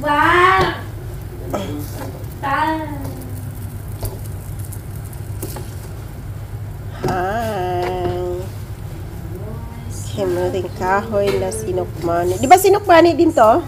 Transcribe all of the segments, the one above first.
Wow! Hi. Kamuting kahoy na sinukmani. Di ba sinukmani din to?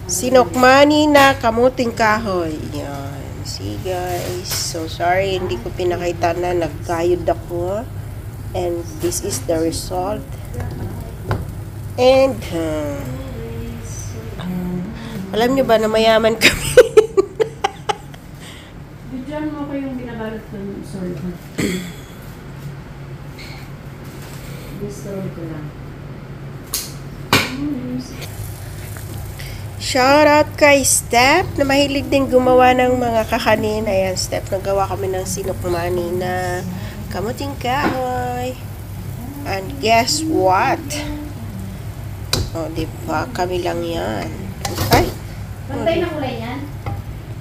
Sinukmani na kamuting kahoy. Yan. See guys. So sorry, hindi ko pinakita na nagkayod ako. And this is the result. And alam nyo ba na mayaman kami? Bidyan mo ko yung binabalot ko yung sorry ko. Bistro ko lang. Shout out kay Steph na mahilig din gumawa ng mga kakanin. Ayan, Steph, nagawa kami ng sinukmani na kamuting kahoy. And guess what? Oh, di ba? Kami lang yan. Ay! Pantay na kulay yan?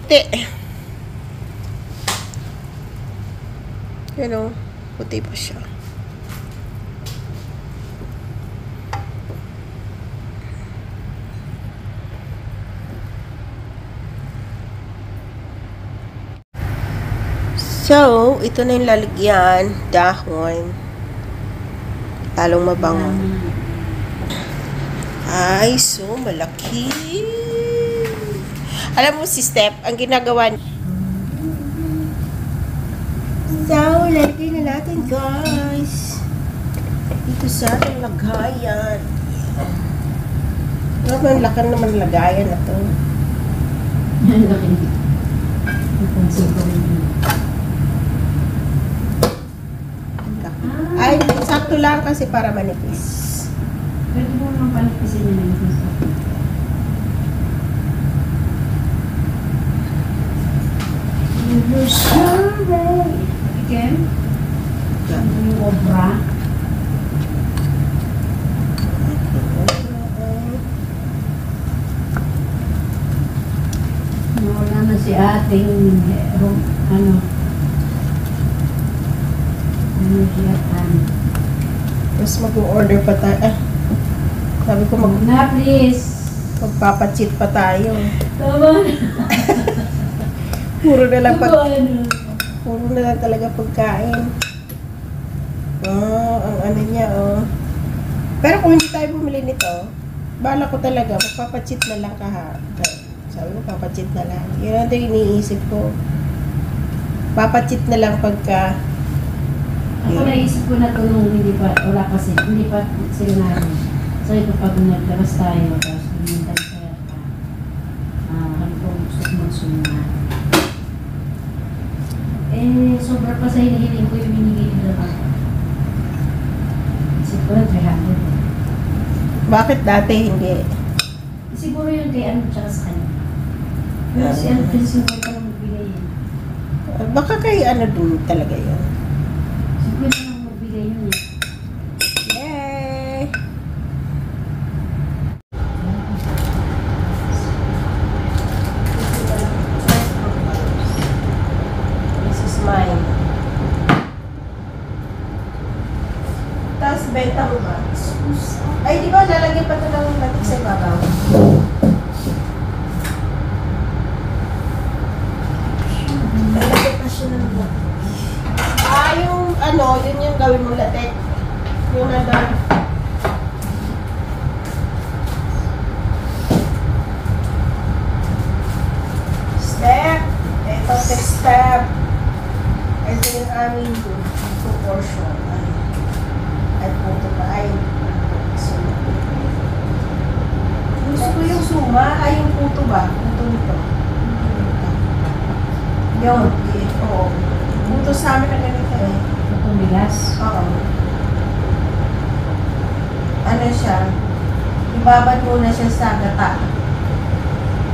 Te! Yan o. Puti pa siya. So, ito na yung lalagyan. Dahon. Talong mabango. Ay, so malaki. Alam mo si Steph, ang ginagawa niya. So, lalagyan na natin guys. Dito sa ating lagayan. Ang laki naman lagayan na to. Ang laki. Napansin ko rin yun. Ay, sakto lang kasi para manipis. Pwede mo naman panipisin yun yung gusto. Again? Yung obra. Nawala na si ating ano siya Tapos mag-order pa tayo. Sabi ko na please. magpapacheat pa tayo. Tama na. Puro na lang Ano? puro na lang talaga pagkain. Oh, ang ano niya, oh. Pero kung hindi tayo bumili nito, bala ko talaga, magpapacheat na lang sabi ko, papacheat na lang. Yun ang iniisip ko. Papacheat na lang pagka Ako naisip ko na ito nung hindi pa sila namin. So ito pag naglabas tayo, tapos pumunta tayo pa. Kami po gusto ko magsunod. Sobra pa sa hinihiling ko yung hinihili na ako. Isip ko na 300. bakit dati hindi? Siguro yun kay ano tsaka sa kanya. Pero si Alfred yung pa lang magbigay yan. Baka kay ano din talaga yun. Siguro na lang magbigay yun eh. Yay! This is mine. Tapos benta mo ba? Ay, di ba lalagyan pa ito ng latik sa ibabaw? Lalagyan pa siya ng latik. Yung ano, yun yung gawin mo latik. Yung nandun. Step. Ito, step. Ito yung aming 2 portion. Ay, puto pa. Ay, suma. Gusto ko yung suma. Ay, yung puto ba? Puto nito. Yun. Oo. Puto sa amin na ganito eh. Ito bigas. Oo. Ano siya? Ibabad muna siya sa gata.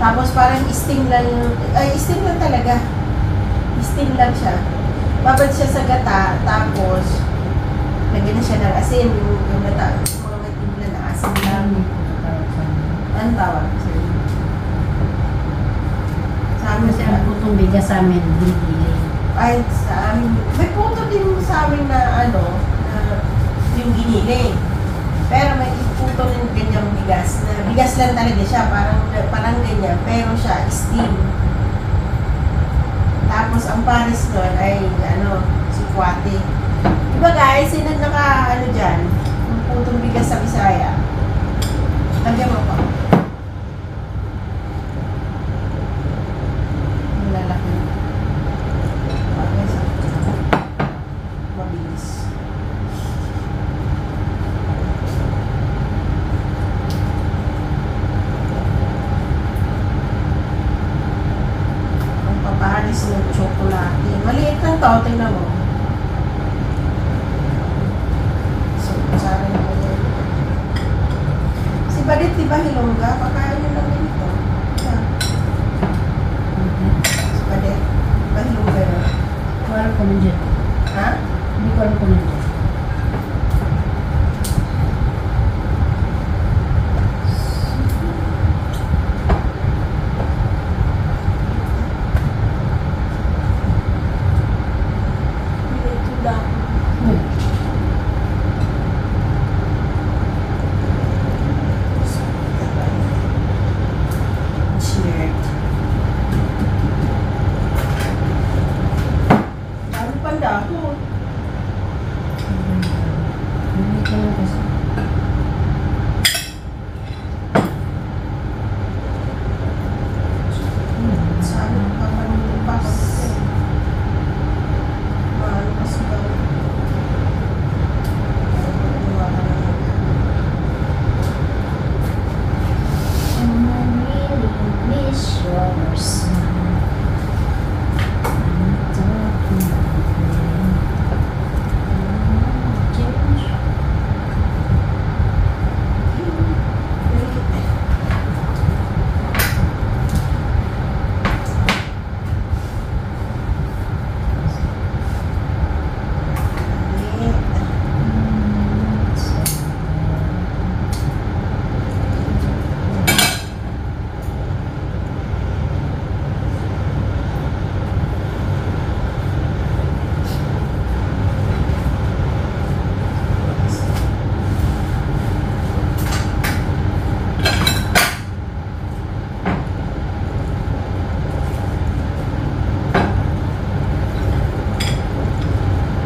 Tapos parang steam lang yung... Ay, steam lang talaga. Steam lang siya. Babad siya sa gata. Tapos, lagyan na siya ng asin. Yung gata. Yung mga matimpla na asin lang. Anong tawag? Sa amin Kasi ang putong bigas sa amin, binibili. Ay, sa amin. May puto din sa amin na ano, na yung giniling. Pero may puto ng ganyang bigas na bigas lang talaga siya, parang ganyan, pero siya steam. Tapos ang pares nun ay si Kwate. Diba guys, sino dyan? Ang putong bigas sa Bisaya. Lagyan mo pa. Ang lalaki. Okay, so, mabilis. Ang papahalis ng tsokolate. Maliit lang to, tingnan mo. So, sana naman yan. Si Badit, di ba Hilongga? Pakain nyo lang dito. Yan. Si Badit. Di ba Hilongga yun? Alam ko nun dyan. Ha? Hindi ko alam ko nun dyan. Ito lang. Cheered. Ano panda ako? Hindi ko lang kasi. Saan ang papanunin pa ako dito? Mahal kasi daw. Iwanan na lang. And I really miss your smile. I'm talking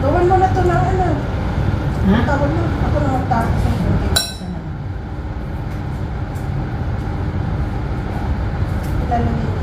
Gawin mo na ito ng Ha? Tawag mo. Ako na magtapos ng buti. Sana. Ilalagay dito.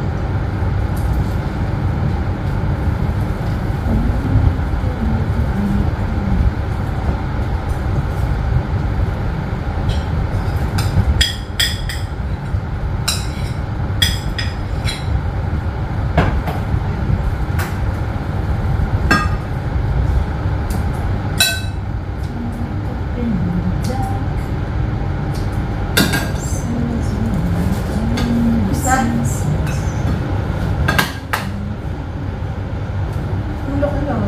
Ulo ko lang.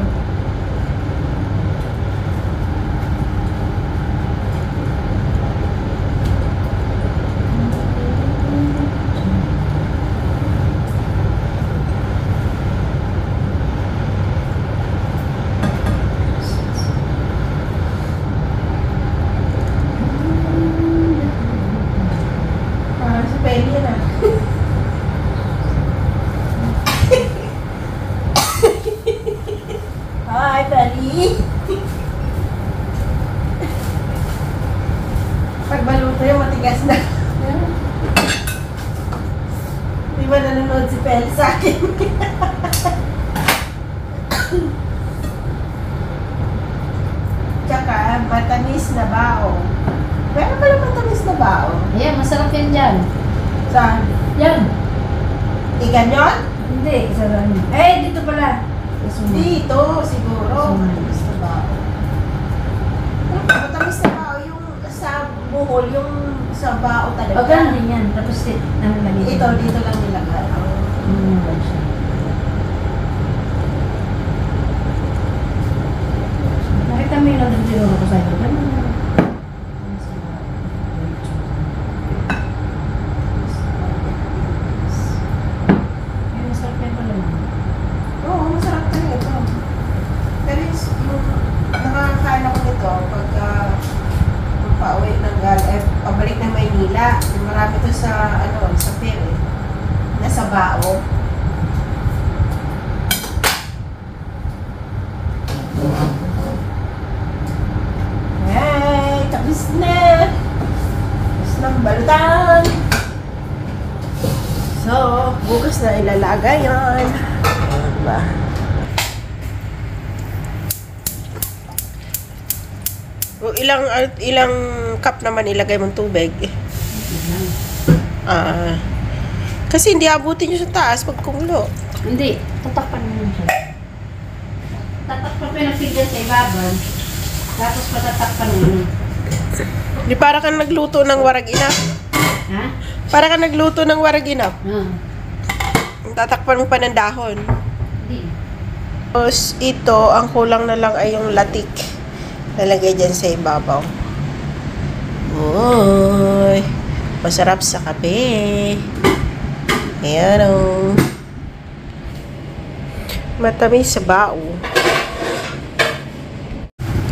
Parang si Penny yan ah. Hi, Penny! Pagbaluto yung matigas na. Di ba nanonood si Penny sa akin? Tsaka, matamis na bao. Meron pala matamis na bao. Ayan, masarap yan dyan. Saan? Yan. Iganyon? Hindi, isa lang. Eh, dito pala. Isuma. Dito, siguro. Suma. Matamis na bao. Matamis na bao yung sa buhol, yung sa bao talaga. O, ganun din yan. Tapos, ano lagi Ito, dito lang nilagay. lang siya. Nakita mo yung nandun tinuro ko sa'yo. Ganun na. Ay, masarap yan pala. Oo, masarap talaga ito. Pero yung nakakain ako nito pagka pauwi ng pabalik ng Maynila. Marami to sa, sa pier eh. Nasa bao. Hey, tapos na. Tapos ng balutan. So, bukas na ilalagay yan. Diba? O, ilang cup naman ilagay mong tubig? Kasi hindi abutin nyo sa taas pag kumulo. Hindi, tatakpan mo siya. Tatakpan ko yung figure sa ibabaw. Tapos patatakpan mo. Di para kang nagluto ng warag inap. Ha? Para kang nagluto ng warag inap. Tatakpan mo pa ng dahon. Hindi. Tapos ito, ang kulang na lang ay yung latik. Nalagay dyan sa ibabaw. Uy, masarap sa kape. Ayan o. Matamis sa bao.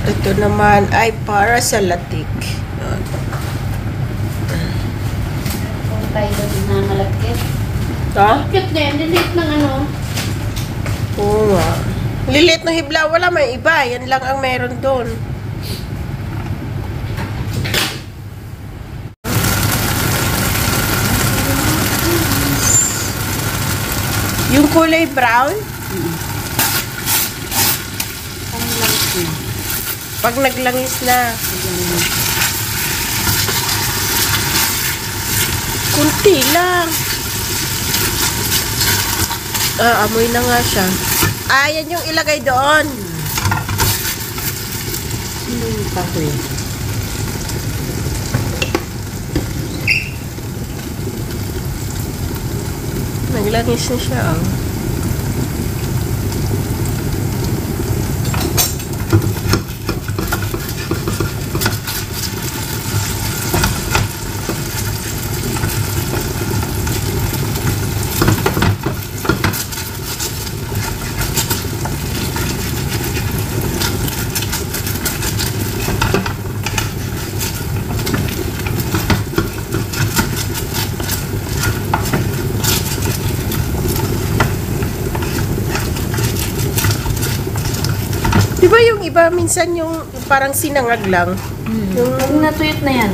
Ito naman ay para sa latik. Kung tayo doon na malagkit. Ha? Cute na yan. Delete ng ano. Oo nga. Lilit ng hibla, wala may iba. Yan lang ang meron doon. Yung kulay brown, Ang langis na. pag naglangis na, kunti lang. Amoy na nga siya. Yan yung ilagay doon. Sino yung kahoy? Naglangis na siya, oh. Di ba yung iba, minsan yung parang sinangag lang? Yung natuyot na yan.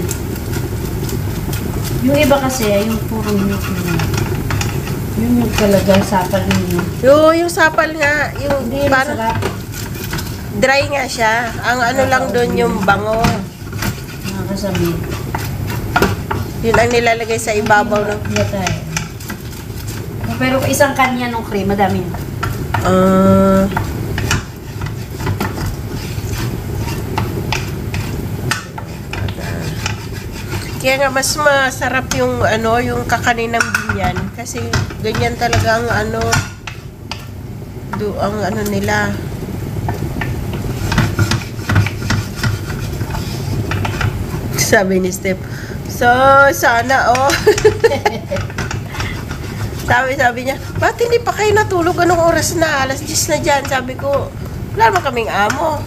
Yung iba kasi, yung puro minute na yan. Yung talagang sapal ninyo. Yung sapal nga, yung Hindi, parang masarap. dry nga siya. Ang ano lang doon yung bango. Nakakasamid. Yun ang nilalagay sa ibabaw ng... tayo. Pero isang kanya ng cream, madami na. Kaya nga mas masarap yung yung kakanin ng binyan kasi ganyan talaga ang ang nila. Sabi ni Steph, so sana sabi niya, ba't hindi pa kayo natulog? Anong oras na? Alas 10 na dyan. Sabi ko, wala naman kaming amo.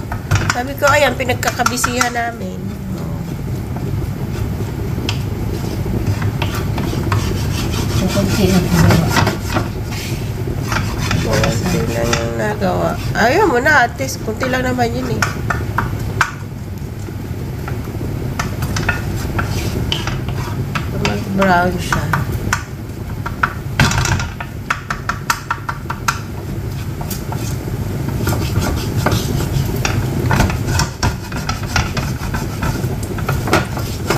Sabi ko, ayan, pinagkakabisihan namin. Kunti na po. Kunti lang yung nagawa. Ayaw mo na, at least, kunti lang naman yun eh. Mag-brown siya.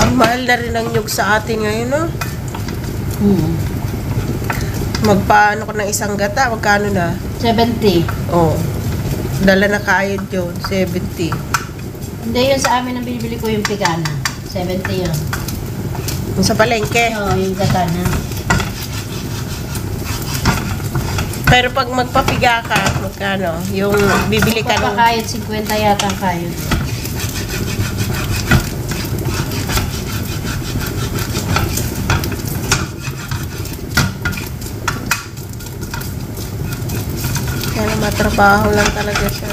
Ang mahal na rin ang nyug sa atin ngayon, no? Magpaano ko ng isang gata, magkano na? 70. Oh. Dala na kayod yun, 70. Hindi, yun sa amin ang binibili ko yung pigana. 70 yun. Yung sa palengke. Oo, yung katana. Pero pag magpapiga ka, magkano? Yung bibili ka ng... Papakayod, 50 yata ang kayod. Kaya matrabaho lang talaga siya.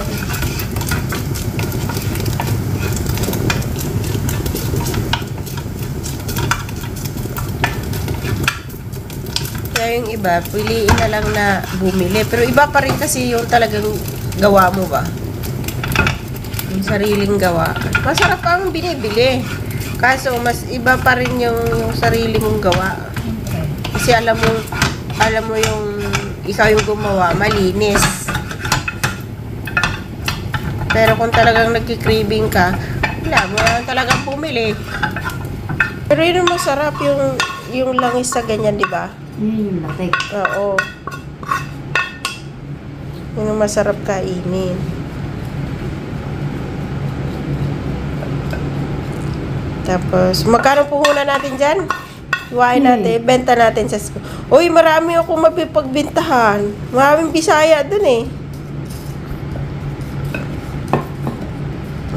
Kaya yung iba, piliin na lang na bumili. Pero iba pa rin kasi yung talagang gawa mo ba? Yung sariling gawa. Masarap ang binibili. Kaso, mas iba pa rin yung sarili mong gawa. Kasi alam mo yung ikaw yung gumawa, malinis. Pero kung talagang nagki-craving ka, wala mo lang talagang pumili. Pero yun ang masarap yung langis sa ganyan, di ba? Yung latik. Oo. Yun ang masarap kainin. Tapos, magkano puhunan natin dyan? Iwain natin, benta natin sa school. Uy, marami akong mapipagbintahan. Maraming Bisaya dun eh.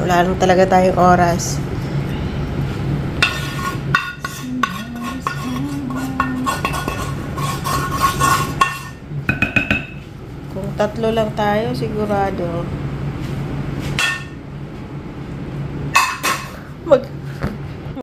Wala lang talaga tayong oras. Kung 3 lang tayo, sigurado.